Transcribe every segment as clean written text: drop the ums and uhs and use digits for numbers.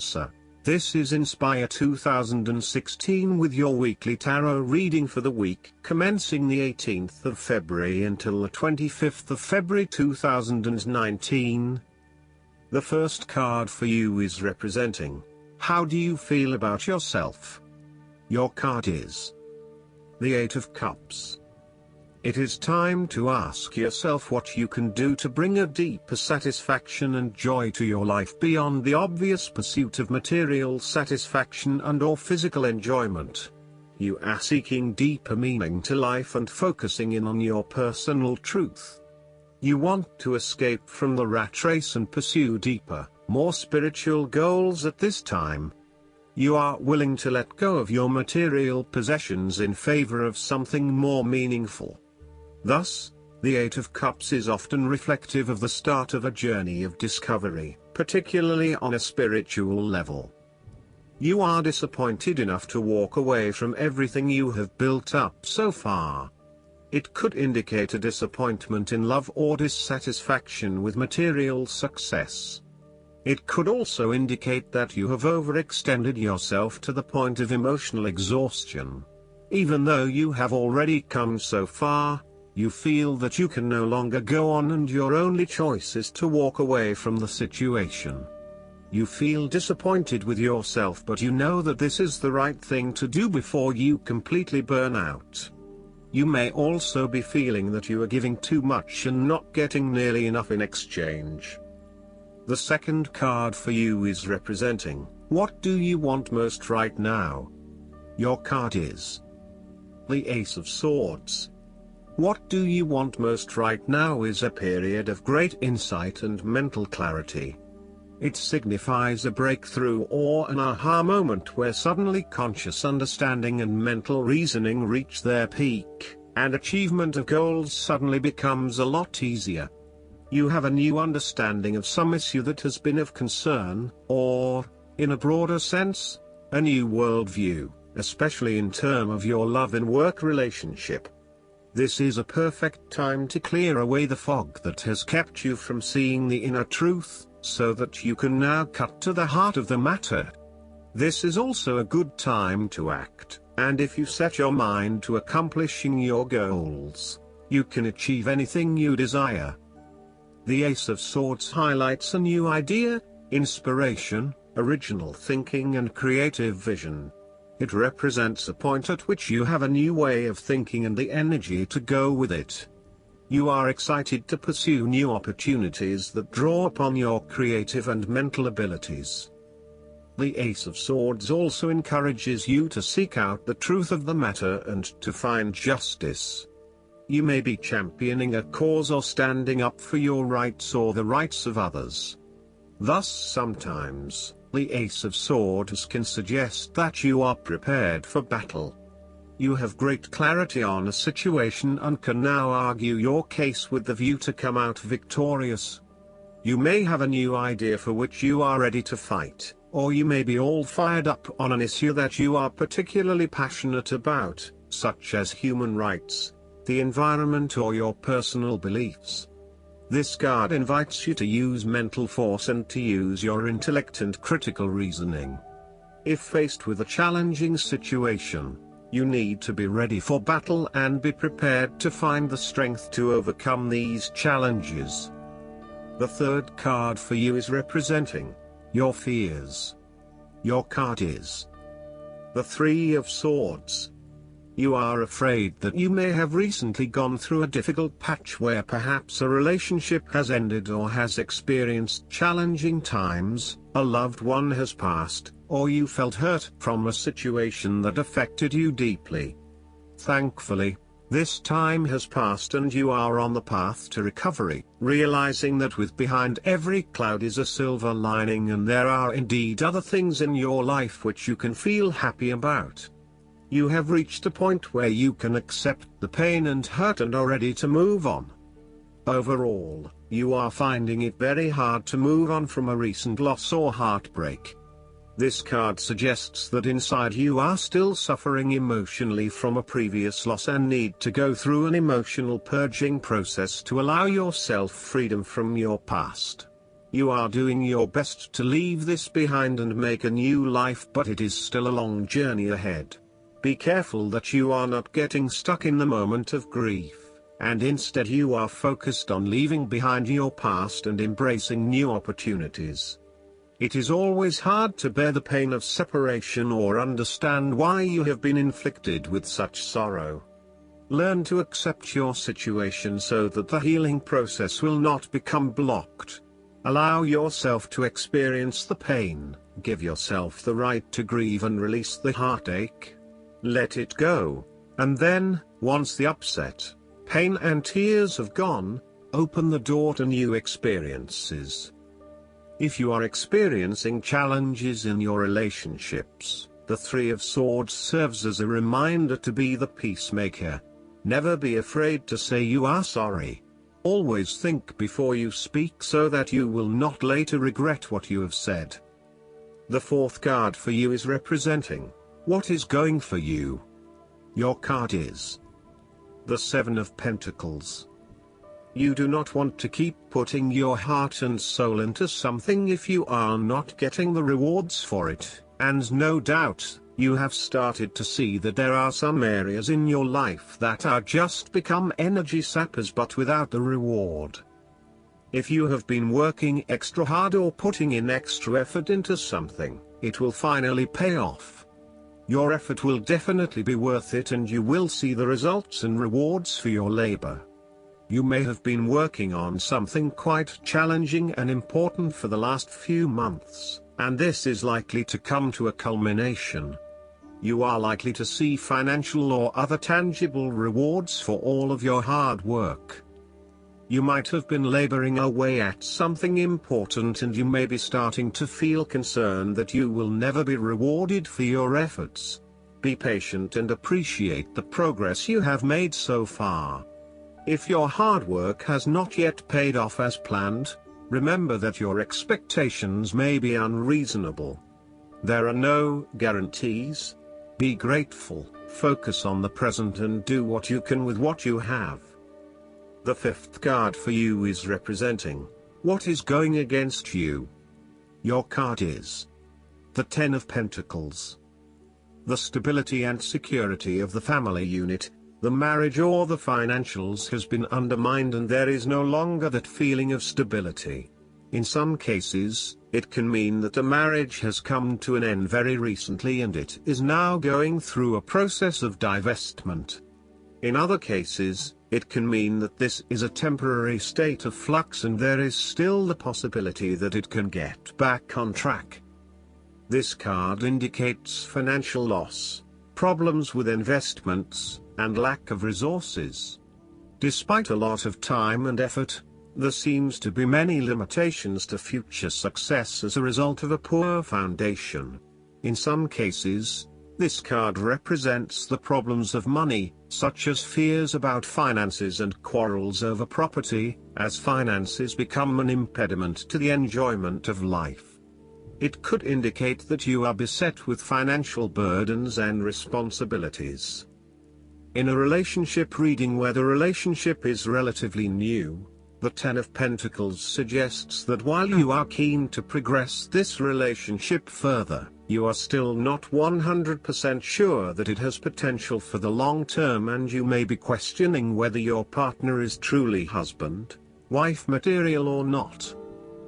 Cancer. This is Inspire 2016 with your weekly tarot reading for the week commencing the 18th of February until the 25th of February 2019. The first card for you is representing, how do you feel about yourself? Your card is the Eight of Cups. It is time to ask yourself what you can do to bring a deeper satisfaction and joy to your life beyond the obvious pursuit of material satisfaction and/or physical enjoyment. You are seeking deeper meaning to life and focusing in on your personal truth. You want to escape from the rat race and pursue deeper, more spiritual goals at this time. You are willing to let go of your material possessions in favor of something more meaningful. Thus, the Eight of Cups is often reflective of the start of a journey of discovery, particularly on a spiritual level. You are disappointed enough to walk away from everything you have built up so far. It could indicate a disappointment in love or dissatisfaction with material success. It could also indicate that you have overextended yourself to the point of emotional exhaustion. Even though you have already come so far, you feel that you can no longer go on and your only choice is to walk away from the situation. You feel disappointed with yourself, but you know that this is the right thing to do before you completely burn out. You may also be feeling that you are giving too much and not getting nearly enough in exchange. The second card for you is representing, what do you want most right now? Your card is the Ace of Swords. What do you want most right now is a period of great insight and mental clarity. It signifies a breakthrough or an aha moment where suddenly conscious understanding and mental reasoning reach their peak, and achievement of goals suddenly becomes a lot easier. You have a new understanding of some issue that has been of concern, or, in a broader sense, a new worldview, especially in terms of your love and work relationship. This is a perfect time to clear away the fog that has kept you from seeing the inner truth, so that you can now cut to the heart of the matter. This is also a good time to act, and if you set your mind to accomplishing your goals, you can achieve anything you desire. The Ace of Swords highlights a new idea, inspiration, original thinking and creative vision. It represents a point at which you have a new way of thinking and the energy to go with it. You are excited to pursue new opportunities that draw upon your creative and mental abilities. The Ace of Swords also encourages you to seek out the truth of the matter and to find justice. You may be championing a cause or standing up for your rights or the rights of others. Thus sometimes, the Ace of Swords can suggest that you are prepared for battle. You have great clarity on a situation and can now argue your case with the view to come out victorious. You may have a new idea for which you are ready to fight, or you may be all fired up on an issue that you are particularly passionate about, such as human rights, the environment or your personal beliefs. This card invites you to use mental force and to use your intellect and critical reasoning. If faced with a challenging situation, you need to be ready for battle and be prepared to find the strength to overcome these challenges. The third card for you is representing your fears. Your card is the Three of Swords. You are afraid that you may have recently gone through a difficult patch where perhaps a relationship has ended or has experienced challenging times, a loved one has passed, or you felt hurt from a situation that affected you deeply. Thankfully, this time has passed and you are on the path to recovery, realizing that with behind every cloud is a silver lining and there are indeed other things in your life which you can feel happy about. You have reached a point where you can accept the pain and hurt and are ready to move on. Overall, you are finding it very hard to move on from a recent loss or heartbreak. This card suggests that inside you are still suffering emotionally from a previous loss and need to go through an emotional purging process to allow yourself freedom from your past. You are doing your best to leave this behind and make a new life, but it is still a long journey ahead. Be careful that you are not getting stuck in the moment of grief, and instead you are focused on leaving behind your past and embracing new opportunities. It is always hard to bear the pain of separation or understand why you have been inflicted with such sorrow. Learn to accept your situation so that the healing process will not become blocked. Allow yourself to experience the pain, give yourself the right to grieve and release the heartache. Let it go, and then, once the upset, pain and tears have gone, open the door to new experiences. If you are experiencing challenges in your relationships, the Three of Swords serves as a reminder to be the peacemaker. Never be afraid to say you are sorry. Always think before you speak so that you will not later regret what you have said. The fourth card for you is representing what is going for you. Your card is the Seven of Pentacles. You do not want to keep putting your heart and soul into something if you are not getting the rewards for it, and no doubt, you have started to see that there are some areas in your life that are just become energy sappers but without the reward. If you have been working extra hard or putting in extra effort into something, it will finally pay off. Your effort will definitely be worth it and you will see the results and rewards for your labor. You may have been working on something quite challenging and important for the last few months, and this is likely to come to a culmination. You are likely to see financial or other tangible rewards for all of your hard work. You might have been laboring away at something important and you may be starting to feel concerned that you will never be rewarded for your efforts. Be patient and appreciate the progress you have made so far. If your hard work has not yet paid off as planned, remember that your expectations may be unreasonable. There are no guarantees. Be grateful, focus on the present and do what you can with what you have. The fifth card for you is representing what is going against you. Your card is the Ten of Pentacles. The stability and security of the family unit, the marriage or the financials has been undermined and there is no longer that feeling of stability. In some cases, it can mean that a marriage has come to an end very recently and it is now going through a process of divestment. In other cases, it can mean that this is a temporary state of flux and there is still the possibility that it can get back on track. This card indicates financial loss, problems with investments, and lack of resources. Despite a lot of time and effort, there seems to be many limitations to future success as a result of a poor foundation. In some cases, this card represents the problems of money, such as fears about finances and quarrels over property, as finances become an impediment to the enjoyment of life. It could indicate that you are beset with financial burdens and responsibilities. In a relationship reading where the relationship is relatively new, the Ten of Pentacles suggests that while you are keen to progress this relationship further, you are still not 100% sure that it has potential for the long term and you may be questioning whether your partner is truly husband, wife material or not.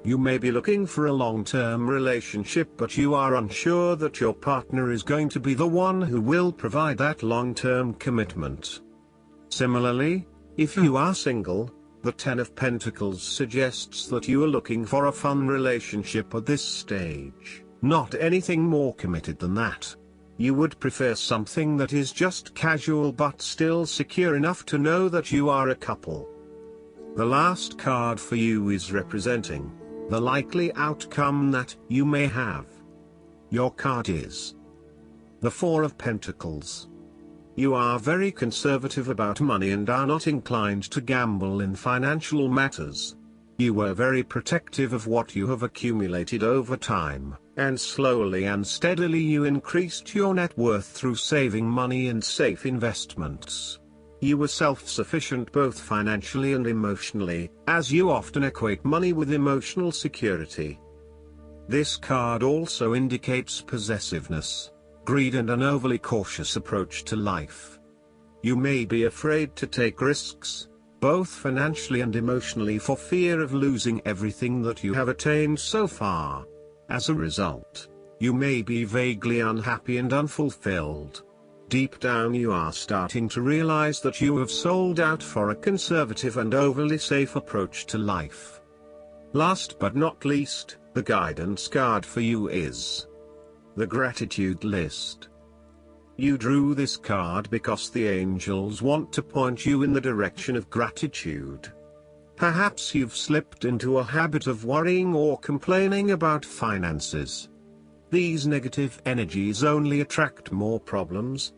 You may be looking for a long-term relationship but you are unsure that your partner is going to be the one who will provide that long-term commitment. Similarly, if you are single, the Ten of Pentacles suggests that you are looking for a fun relationship at this stage, not anything more committed than that. You would prefer something that is just casual but still secure enough to know that you are a couple. The last card for you is representing the likely outcome that you may have. Your card is the Four of Pentacles. You are very conservative about money and are not inclined to gamble in financial matters. You were very protective of what you have accumulated over time, and slowly and steadily you increased your net worth through saving money and safe investments. You are self-sufficient both financially and emotionally, as you often equate money with emotional security. This card also indicates possessiveness, greed and an overly cautious approach to life. You may be afraid to take risks, both financially and emotionally, for fear of losing everything that you have attained so far. As a result, you may be vaguely unhappy and unfulfilled. Deep down you are starting to realize that you have sold out for a conservative and overly safe approach to life. Last but not least, the guidance card for you is the Gratitude List. You drew this card because the angels want to point you in the direction of gratitude. Perhaps you've slipped into a habit of worrying or complaining about finances. These negative energies only attract more problems.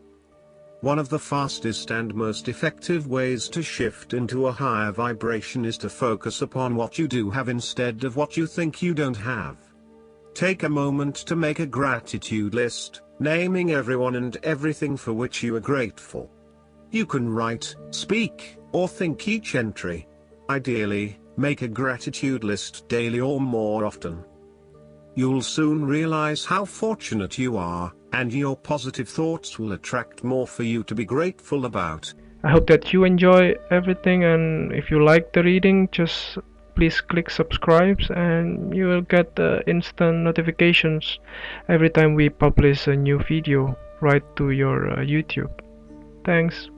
One of the fastest and most effective ways to shift into a higher vibration is to focus upon what you do have instead of what you think you don't have. Take a moment to make a gratitude list, naming everyone and everything for which you are grateful. You can write, speak, or think each entry. Ideally, make a gratitude list daily or more often. You'll soon realize how fortunate you are, and your positive thoughts will attract more for you to be grateful about. I hope that you enjoy everything, and if you like the reading, just please click subscribe and you will get instant notifications every time we publish a new video right to your YouTube. Thanks.